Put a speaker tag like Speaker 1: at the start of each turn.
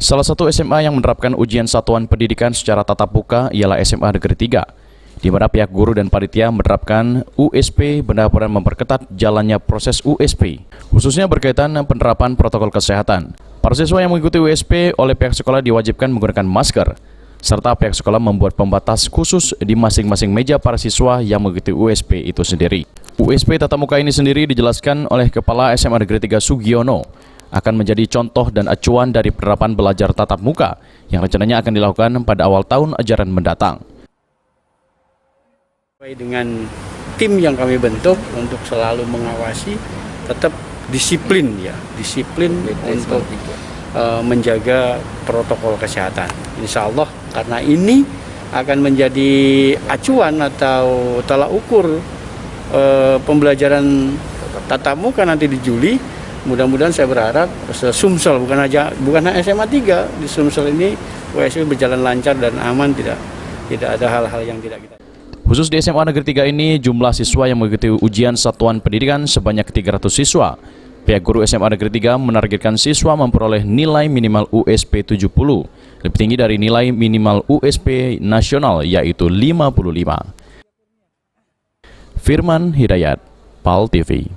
Speaker 1: Salah satu SMA yang menerapkan ujian satuan pendidikan secara tatap muka ialah SMA Negeri 3, di mana pihak guru dan panitia menerapkan USP benar-benar memperketat jalannya proses USP, khususnya berkaitan penerapan protokol kesehatan. Para siswa yang mengikuti USP oleh pihak sekolah diwajibkan menggunakan masker, serta pihak sekolah membuat pembatas khusus di masing-masing meja para siswa yang mengikuti USP itu sendiri. USP tatap muka ini sendiri dijelaskan oleh Kepala SMA Negeri 3 Sugiono akan menjadi contoh dan acuan dari penerapan belajar tatap muka yang rencananya akan dilakukan pada awal tahun ajaran mendatang.
Speaker 2: Dengan tim yang kami bentuk untuk selalu mengawasi, tetap disiplin untuk menjaga protokol kesehatan. Insya Allah karena ini akan menjadi acuan atau tolak ukur pembelajaran tatap muka nanti di Juli. Mudah-mudahan saya berharap Sumsel bukan hanya SMA 3 di Sumsel ini USP berjalan lancar dan aman, tidak ada hal-hal yang tidak kita.
Speaker 1: Khusus di SMA Negeri 3 ini jumlah siswa yang mengikuti ujian satuan pendidikan sebanyak 300 siswa. Pihak guru SMA Negeri 3 menargetkan siswa memperoleh nilai minimal USP 70, lebih tinggi dari nilai minimal USP nasional yaitu 55. Firman Hidayat, PAL TV.